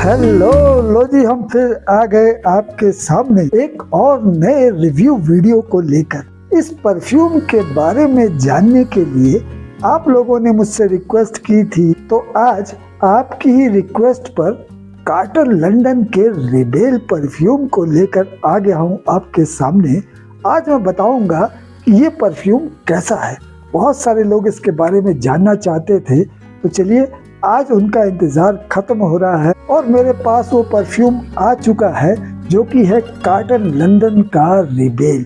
Hello लो जी, हम फिर आ गए आपके सामने एक और नए रिव्यू वीडियो को लेकर। इस परफ्यूम के बारे में जानने के लिए आप लोगों ने मुझसे रिक्वेस्ट की थी, तो आज आपकी ही रिक्वेस्ट पर कार्टर लंदन के रिबेल परफ्यूम को लेकर आ गया हूँ आपके सामने। आज मैं बताऊंगा कि ये परफ्यूम कैसा है। बहुत सारे लोग इसके बारे में जानना चाहते थे, तो चलिए आज उनका इंतजार खत्म हो रहा है और मेरे पास वो परफ्यूम आ चुका है जो कि है कार्टर लंदन का रिबेल।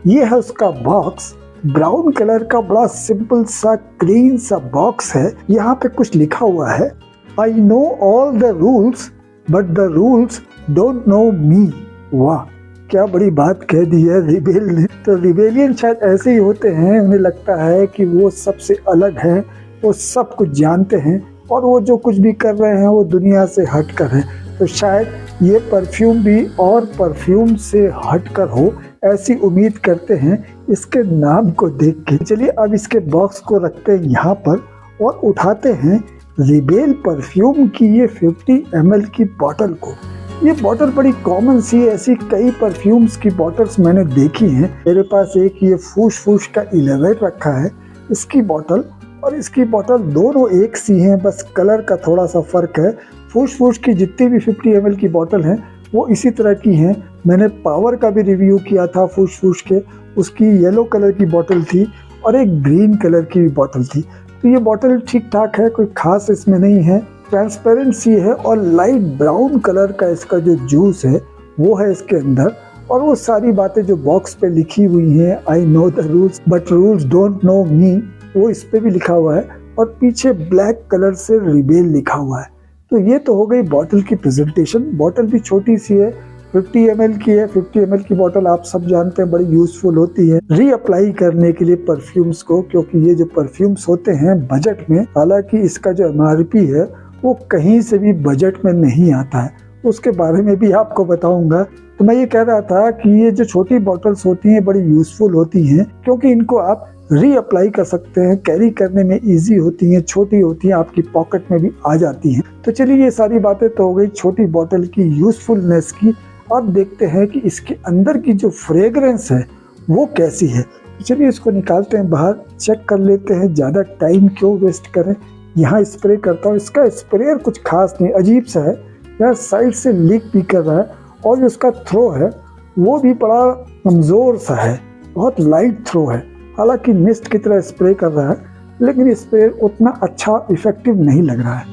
ये है उसका बॉक्स, ब्राउन कलर का बड़ा सिंपल सा क्लीन सा बॉक्स है। यहाँ पे कुछ लिखा हुआ है, I know all the rules but the rules don't know me. वाह, क्या बड़ी बात कह दी है रिबेल ने। तो रिबेलियन शायद ऐसे ही होते हैं, उन्हें लगता है कि वो सबसे अलग है, वो सब कुछ जानते हैं और वो जो कुछ भी कर रहे हैं वो दुनिया से हटकर है। तो शायद ये परफ्यूम भी और परफ्यूम से हटकर हो, ऐसी उम्मीद करते हैं इसके नाम को देख के। चलिए अब इसके बॉक्स को रखते हैं यहाँ पर और उठाते हैं रिबेल परफ्यूम की ये 50 ml की बॉटल को। ये बॉटल बड़ी कॉमन सी है, ऐसी कई परफ्यूम्स की बॉटल्स मैंने देखी हैं। मेरे पास एक ये फूश फूश का 11 रखा है, इसकी बॉटल और इसकी बॉटल दोनों एक सी हैं, बस कलर का थोड़ा सा फर्क है। फूश फूश की जितनी भी 50 ml की बॉटल हैं वो इसी तरह की हैं। मैंने पावर का भी रिव्यू किया था फूश फूश के, उसकी येलो कलर की बॉटल थी और एक ग्रीन कलर की बॉटल थी। तो ये बॉटल ठीक ठाक है, कोई खास इसमें नहीं है, ट्रांसपेरेंट सी है और लाइट ब्राउन कलर का इसका जो जूस है वो है इसके अंदर। और वो सारी बातें जो बॉक्स पे लिखी हुई हैं, I know the rules but rules don't know me, वो इस पे भी लिखा हुआ है और पीछे ब्लैक कलर से रिबेल लिखा हुआ है। तो ये तो हो गई बॉटल की प्रेजेंटेशन। बॉटल भी छोटी सी है, 50 ml की है। 50 ml की बॉटल आप सब जानते हैं बड़ी यूजफुल होती है रीअप्लाई करने के लिए परफ्यूम्स को, क्योंकि ये जो परफ्यूम्स होते हैं बजट में, हालांकि इसका जो MRP है वो कहीं से भी बजट में नहीं आता है, उसके बारे में भी आपको बताऊंगा। तो मैं ये कह रहा था कि ये जो छोटी बॉटल्स होती हैं बड़ी यूजफुल होती हैं, क्योंकि इनको आप रीअप्लाई कर सकते हैं, कैरी करने में इजी होती हैं, छोटी होती हैं, आपकी पॉकेट में भी आ जाती हैं। तो चलिए ये सारी बातें तो हो गई छोटी बॉटल की यूजफुलनेस की। अब देखते हैं कि इसके अंदर की जो फ्रेग्रेंस है वो कैसी है। चलिए इसको निकालते हैं बाहर, चेक कर लेते हैं, ज़्यादा टाइम क्यों वेस्ट करें। यहाँ स्प्रे करता हूँ। इसका स्प्रेयर कुछ खास नहीं, अजीब सा है, यहाँ साइड से लीक भी कर रहा है और जो उसका थ्रो है वो भी बड़ा कमज़ोर सा है, बहुत लाइट थ्रो है। हालांकि मिस्ट की तरह स्प्रे कर रहा है, लेकिन स्प्रे उतना अच्छा इफेक्टिव नहीं लग रहा है।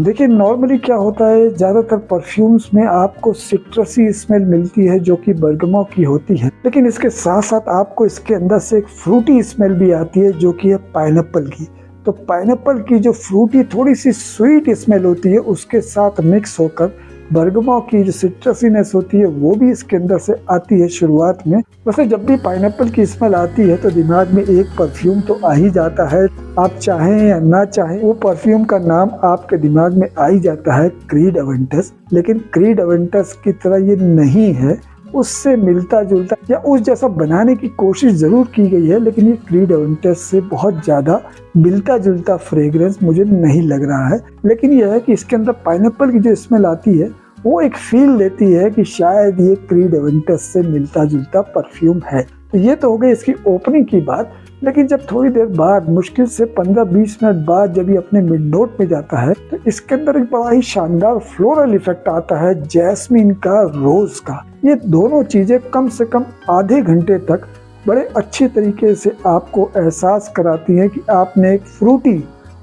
देखिए नॉर्मली क्या होता है, ज़्यादातर परफ्यूम्स में आपको सिट्रसी स्मेल मिलती है जो कि बर्गमॉ की होती है, लेकिन इसके साथ साथ आपको इसके अंदर से एक फ्रूटी स्मेल भी आती है जो कि है पाइनएप्पल की। तो पाइनएप्पल की जो फ्रूटी थोड़ी सी स्वीट स्मेल होती है उसके साथ मिक्स होकर बर्गमॉ की जो सिट्रसीनेस होती है वो भी इसके अंदर से आती है शुरुआत में। वैसे जब भी पाइनएप्पल की स्मेल आती है तो दिमाग में एक परफ्यूम तो आ ही जाता है, आप चाहें या ना चाहें वो परफ्यूम का नाम आपके दिमाग में आ ही जाता है, क्रीड अवेंटस। लेकिन क्रीड अवेंटस की तरह ये नहीं है, उससे मिलता जुलता या उस जैसा बनाने की कोशिश जरूर की गई है, लेकिन ये क्रीड अवेंटस से बहुत ज़्यादा मिलता जुलता फ्रेग्रेंस मुझे नहीं लग रहा है। लेकिन यह है कि इसके अंदर पाइनएप्पल की जो स्मेल आती है वो एक फील देती है कि शायद ये क्रीड अवेंटस से मिलता जुलता परफ्यूम है। तो ये तो हो गई इसकी ओपनिंग की बात। लेकिन जब थोड़ी देर बाद, मुश्किल से 15-20 मिनट बाद जब ये अपने मिड नोट में जाता है तो इसके अंदर एक बड़ा ही शानदार फ्लोरल इफेक्ट आता है, जैस्मिन का, रोज का। ये दोनों चीजें कम से कम आधे घंटे तक बड़े अच्छे तरीके से आपको एहसास कराती हैं कि आपने एक फ्रूटी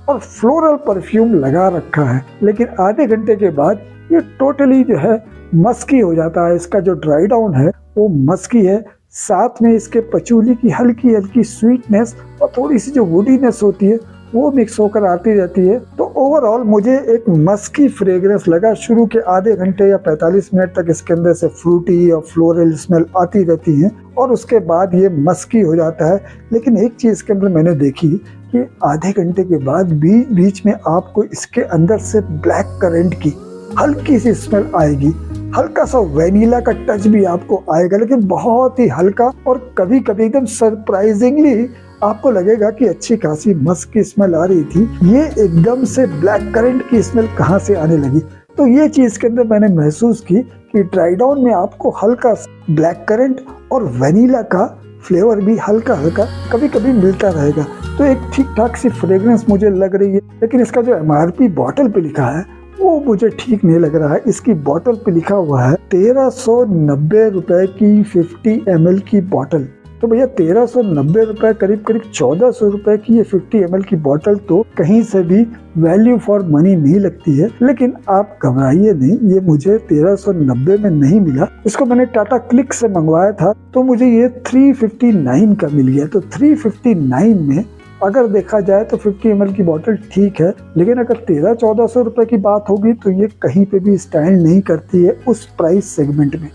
और फ्लोरल परफ्यूम लगा रखा है। लेकिन आधे घंटे के बाद ये टोटली जो है मस्की हो जाता है। इसका जो ड्राई डाउन है वो मस्की है, साथ में इसके पचूली की हल्की हल्की स्वीटनेस और थोड़ी सी जो वुडीनेस होती है वो मिक्स होकर आती रहती है। तो ओवरऑल मुझे एक मस्की फ्रेग्रेंस लगा। शुरू के आधे घंटे या 45 मिनट तक इसके अंदर से फ्रूटी और फ्लोरल स्मेल आती रहती है और उसके बाद ये मस्की हो जाता है। लेकिन एक चीज़ के अंदर मैंने देखी कि आधे घंटे के बाद बीच बीच में आपको इसके अंदर से ब्लैक करेंट की हल्की सी स्मेल आएगी, हल्का सा वेनिला का टच भी आपको आएगा, लेकिन बहुत ही हल्का और कभी कभी एकदम सरप्राइजिंगली आपको लगेगा कि अच्छी खासी मस्क की स्मेल आ रही थी, ये एकदम से ब्लैक करंट की स्मेल कहाँ से आने लगी। तो ये चीज के अंदर मैंने महसूस की कि ड्राई डाउन में आपको हल्का ब्लैक करंट और वेनिला का फ्लेवर भी हल्का हल्का कभी कभी मिलता रहेगा। तो एक ठीक ठाक सी फ्रेग्रेंस मुझे लग रही है, लेकिन इसका जो MRP बॉटल पे लिखा है वो मुझे ठीक नहीं लग रहा है। इसकी बॉटल पे लिखा हुआ है 1390 रुपए की 50 ml की बॉटल। तो भैया 1390 रुपए करीब 1400 रुपए की ये 50 ml की बॉटल तो कहीं से भी वैल्यू फॉर मनी नहीं लगती है। लेकिन आप घबराइए नहीं, ये मुझे 1390 में नहीं मिला। इसको मैंने टाटा क्लिक से मंगवाया था तो मुझे ये 359 का मिल गया। तो 359 में अगर देखा जाए तो 50 ml की बोतल ठीक है, लेकिन अगर 1300-1400 रुपए की बात होगी तो ये कहीं पे भी स्टैंड नहीं करती है उस प्राइस सेगमेंट में।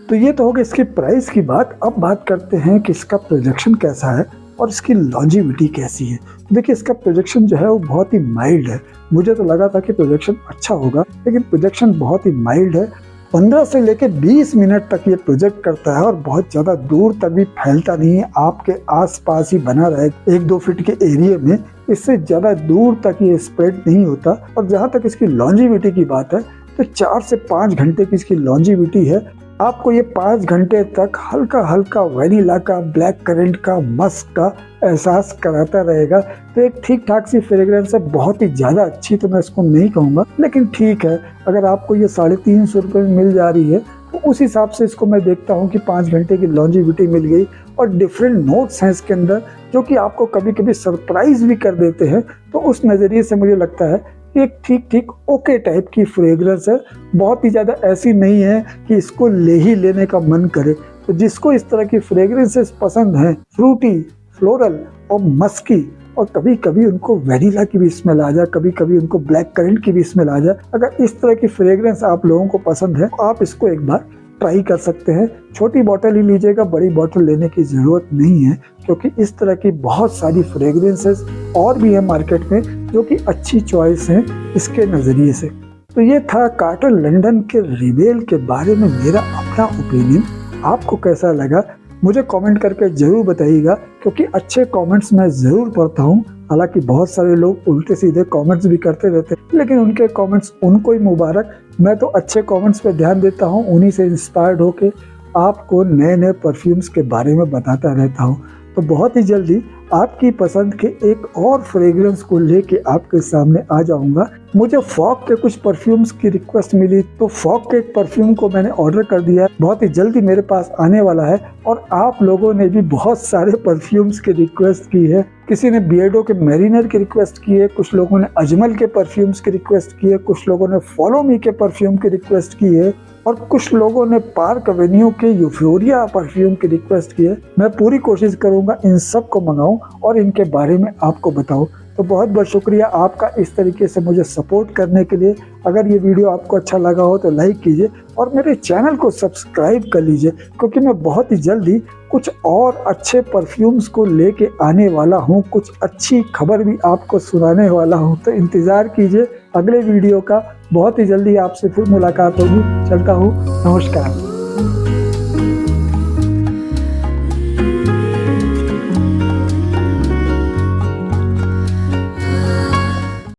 तो ये तो हो गई इसकी प्राइस की बात। अब बात करते हैं कि इसका प्रोजेक्शन कैसा है और इसकी लॉन्जिविटी कैसी है। देखिए इसका प्रोजेक्शन जो है वो बहुत ही माइल्ड है। मुझे तो लगा था कि प्रोजेक्शन अच्छा होगा, लेकिन प्रोजेक्शन बहुत ही माइल्ड है। 15 से लेकर 20 मिनट तक ये प्रोजेक्ट करता है और बहुत ज़्यादा दूर तक भी फैलता नहीं है, आपके आसपास ही बना रहे 1-2 फीट के एरिया में, इससे ज़्यादा दूर तक ये स्प्रेड नहीं होता। और जहाँ तक इसकी लॉन्जिविटी की बात है तो 4 से 5 घंटे की इसकी लॉन्जिविटी है। आपको ये 5 घंटे तक हल्का हल्का वेनिला का, ब्लैक करंट का, मस्क का एहसास कराता रहेगा। तो एक ठीक ठाक सी फ्रेग्रेंस है, बहुत ही ज़्यादा अच्छी तो मैं इसको नहीं कहूँगा, लेकिन ठीक है। अगर आपको ये 350 रुपये में मिल जा रही है तो उस हिसाब से इसको मैं देखता हूँ कि 5 घंटे की लॉन्जिविटी मिल गई और डिफरेंट नोट्स हैं इसके अंदर जो कि आपको कभी कभी सरप्राइज भी कर देते हैं। तो उस नज़रिए से मुझे लगता है एक ठीक ओके टाइप की फ्रेग्रेंस है। बहुत ही ज़्यादा ऐसी नहीं है कि इसको लेने का मन करे। तो जिसको इस तरह की फ्रेग्रेंसेस पसंद हैं, फ्रूटी, फ्लोरल और मस्की, और कभी कभी उनको वेनिला की भी स्मेल आ जाए, कभी कभी उनको ब्लैक करंट की भी स्मेल आ जाए, अगर इस तरह की फ्रेग्रेंस आप लोगों को पसंद है तो आप इसको एक बार ट्राई कर सकते हैं। छोटी बॉटल ही लीजिएगा, बड़ी बॉटल लेने की ज़रूरत नहीं है, क्योंकि इस तरह की बहुत सारी फ्रेग्रेंसेस और भी है मार्केट में जो कि अच्छी चॉइस हैं इसके नज़रिए से। तो ये था कार्टर लंडन के रिवेल के बारे में मेरा अपना ओपिनियन। आपको कैसा लगा मुझे कमेंट करके ज़रूर बताइएगा, क्योंकि अच्छे कमेंट्स मैं ज़रूर पढ़ता हूँ। हालांकि बहुत सारे लोग उल्टे सीधे कमेंट्स भी करते रहते हैं, लेकिन उनके कमेंट्स उनको ही मुबारक। मैं तो अच्छे कमेंट्स पे ध्यान देता हूँ, उन्हीं से इंस्पायर्ड होके आपको नए नए परफ्यूम्स के बारे में बताता रहता हूँ। तो बहुत ही जल्दी आपकी पसंद के एक और फ्रेग्रेंस को लेके आपके सामने आ जाऊंगा। मुझे फॉग के कुछ परफ्यूम्स की रिक्वेस्ट मिली, तो फॉग के एक परफ्यूम को मैंने ऑर्डर कर दिया, बहुत ही जल्दी मेरे पास आने वाला है। और आप लोगों ने भी बहुत सारे परफ्यूम्स की रिक्वेस्ट की है। किसी ने बियर्डो के मैरिनर की रिक्वेस्ट की है, कुछ लोगों ने अजमल के परफ्यूम्स की रिक्वेस्ट की है, कुछ लोगों ने फॉलो मी के परफ्यूम की रिक्वेस्ट की है, और कुछ लोगों ने पार्क एवेन्यू के यूफोरिया परफ्यूम की रिक्वेस्ट की है। मैं पूरी कोशिश करूंगा इन सब को मंगाऊं और इनके बारे में आपको बताऊं। तो बहुत बहुत शुक्रिया आपका इस तरीके से मुझे सपोर्ट करने के लिए। अगर ये वीडियो आपको अच्छा लगा हो तो लाइक कीजिए और मेरे चैनल को सब्सक्राइब कर लीजिए, क्योंकि मैं बहुत ही जल्दी कुछ और अच्छे परफ्यूम्स को लेके आने वाला हूँ, कुछ अच्छी खबर भी आपको सुनाने वाला हूँ। तो इंतज़ार कीजिए अगले वीडियो का। बहुत ही जल्दी आपसे फिर मुलाकात होगी। चलता हूँ, नमस्कार।